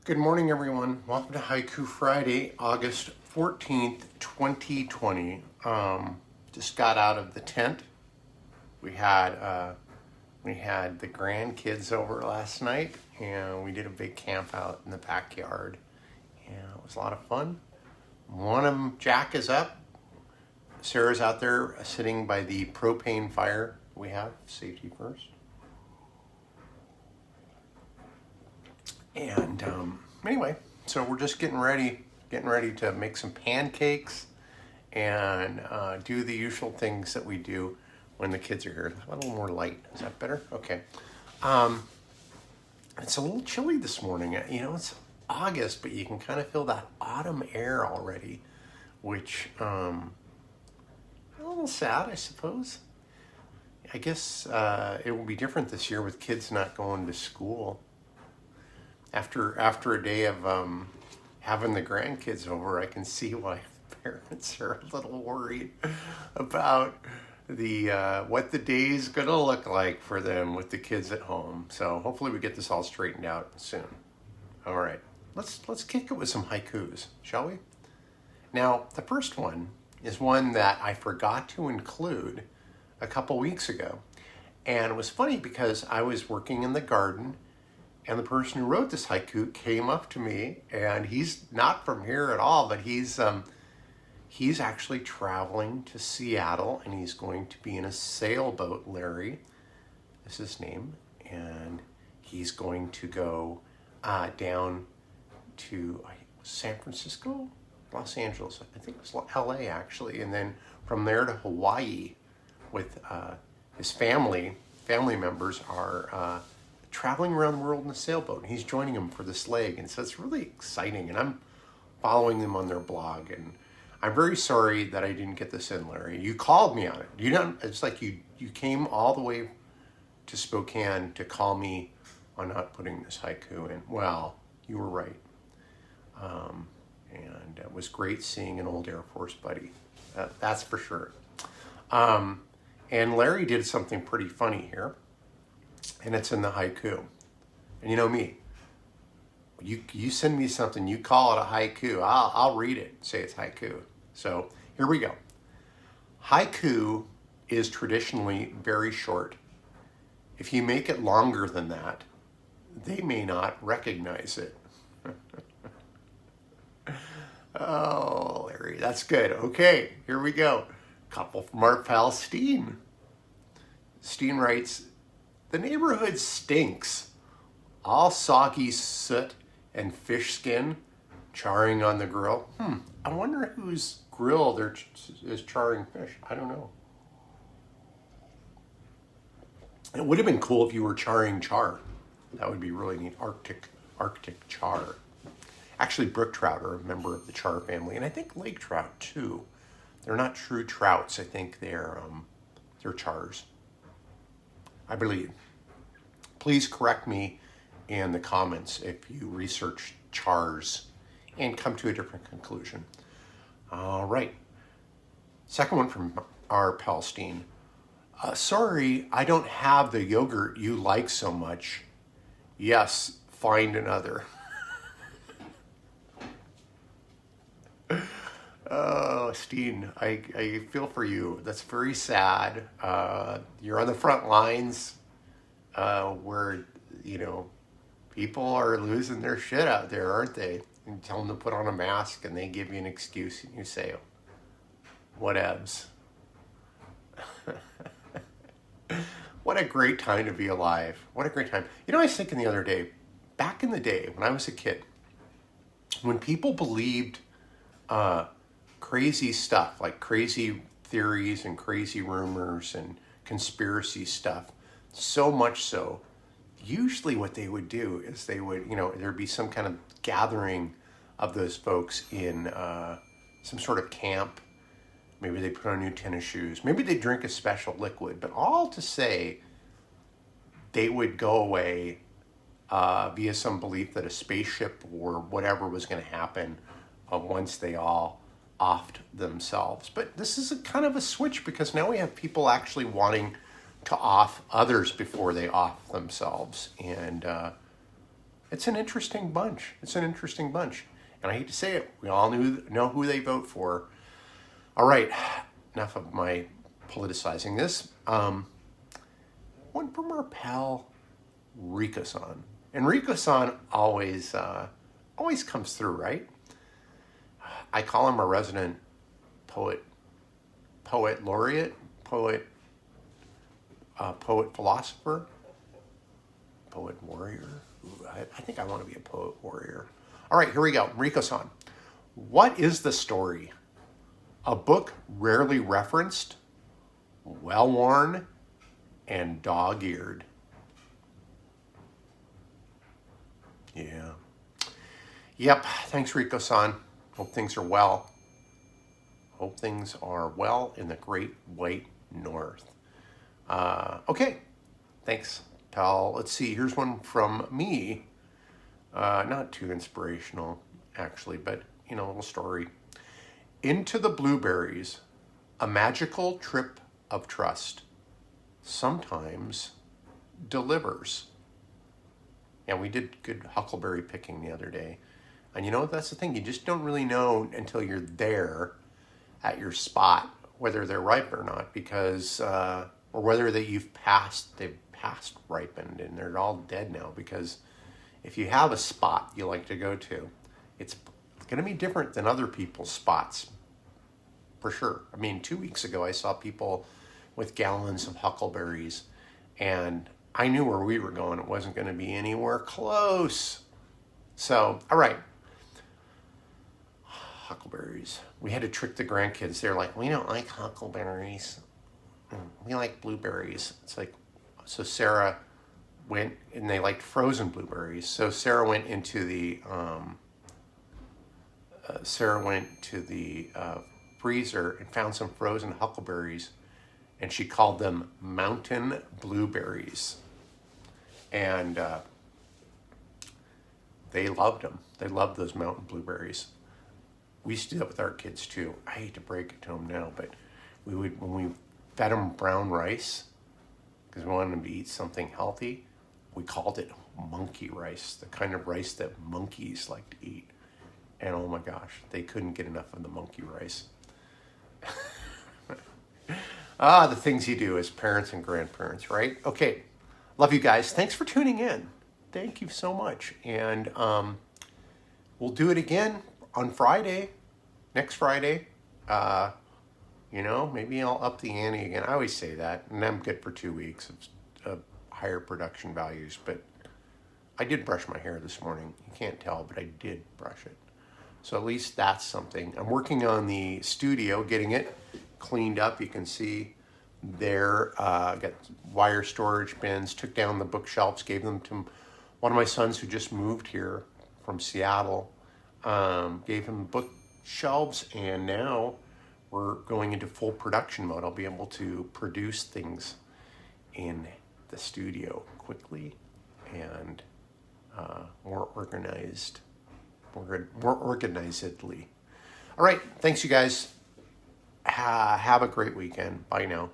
Good morning, everyone. Welcome to Haiku Friday, August 14th, 2020. Just got out of the tent. We had the grandkids over last night, and we did a big camp out in the backyard, and it was a lot of fun. One of them, Jack, is up. Sarah's out there sitting by the propane fire we have, safety first. And anyway, so we're just getting ready to make some pancakes and do the usual things that we do when the kids are here. A little more light. Is that better? Okay. It's a little chilly this morning. You know, it's August, but you can kind of feel that autumn air already, which a little sad, I suppose. I guess it will be different this year with kids not going to school. After a day of having the grandkids over, I can see why parents are a little worried about the what the day's gonna look like for them with the kids at home. So hopefully we get this all straightened out soon. All right, let's kick it with some haikus, shall we? Now, the first one is one that I forgot to include a couple weeks ago, and it was funny because I was working in the garden. And the person who wrote this haiku came up to me, and he's not from here at all, but he's actually traveling to Seattle, and he's going to be in a sailboat. Larry is his name, and he's going to go down to San Francisco, Los Angeles. I think it was LA actually, and then from there to Hawaii with his family. Family members are traveling around the world in a sailboat, and he's joining them for this leg, and so it's really exciting, and I'm following them on their blog, and I'm very sorry that I didn't get this in, Larry. You called me on it. You don't. It's like you came all the way to Spokane to call me on not putting this haiku in. Well, you were right, and it was great seeing an old Air Force buddy. That's for sure. And Larry did something pretty funny here. And it's in the haiku. And you know me, you send me something, you call it a haiku, I'll read it, say it's haiku. So here we go. Haiku is traditionally very short. If you make it longer than that, they may not recognize it. Oh, Larry, that's good. Okay, here we go. Couple from our pal Steen. Steen writes, "The neighborhood stinks. All soggy soot and fish skin charring on the grill. I wonder whose grill is charring fish. I don't know. It would have been cool if you were charring char. That would be really neat. Arctic char. Actually, brook trout are a member of the char family, and I think lake trout too. They're not true trouts. I think they're chars, I believe. Please correct me in the comments if you research chars and come to a different conclusion. All right. Second one from our Palestine. Sorry, I don't have the yogurt you like so much. Yes, find another. Oh, Steen, I feel for you. That's very sad. You're on the front lines where, you know, people are losing their shit out there, aren't they? And tell them to put on a mask, and they give you an excuse, and you say, whatevs. What a great time to be alive. What a great time. You know, I was thinking the other day, back in the day when I was a kid, when people believed crazy stuff, like crazy theories and crazy rumors and conspiracy stuff, so much so, usually what they would do is they would, you know, there'd be some kind of gathering of those folks in some sort of camp. Maybe they put on new tennis shoes. Maybe they drink a special liquid. But all to say, they would go away via some belief that a spaceship or whatever was going to happen once they all offed themselves. But this is a kind of a switch, because now we have people actually wanting to off others before they off themselves. And It's an interesting bunch. It's an interesting bunch. And I hate to say it, we all know who they vote for. All right, enough of my politicizing this. One from our pal Rika-san. And Rika-san always comes through, right? I call him a resident poet laureate, poet philosopher, poet warrior. Ooh, I think I want to be a poet warrior. All right, here we go. Rika-san. What is the story? A book rarely referenced, well-worn, and dog-eared. Yeah. Yep. Thanks, Riko-san. Hope things are well. Hope things are well in the Great White North. Okay. Thanks, pal. Let's see. Here's one from me. Not too inspirational, actually, but, a little story. Into the blueberries, a magical trip of trust sometimes delivers. And we did good huckleberry picking the other day. And that's the thing. You just don't really know until you're there at your spot whether they're ripe or not, because or whether they've passed ripened and they're all dead now. Because if you have a spot you like to go to, it's going to be different than other people's spots, for sure. I mean, 2 weeks ago I saw people with gallons of huckleberries, and I knew where we were going. It wasn't going to be anywhere close. So, all right. Huckleberries. We had to trick the grandkids. They're like, we don't like huckleberries. We like blueberries. It's like, so Sarah went, and they liked frozen blueberries. So Sarah went into the freezer and found some frozen huckleberries, and she called them mountain blueberries. And they loved them. They loved those mountain blueberries. We used to do that with our kids too. I hate to break it to them now, but when we fed them brown rice, because we wanted them to eat something healthy, we called it monkey rice, the kind of rice that monkeys like to eat. And oh my gosh, they couldn't get enough of the monkey rice. The things you do as parents and grandparents, right? Okay, love you guys. Thanks for tuning in. Thank you so much. And we'll do it again on Friday, next Friday. Maybe I'll up the ante again. I always say that, and I'm good for 2 weeks of higher production values. But I did brush my hair this morning. You can't tell, but I did brush it. So at least that's something. I'm working on the studio, getting it cleaned up. You can see there, got wire storage bins, took down the bookshelves, gave them to one of my sons who just moved here from Seattle. Gave him bookshelves, and now we're going into full production mode. I'll be able to produce things in the studio quickly and more organized. More organizedly. All right. Thanks, you guys. Have a great weekend. Bye now.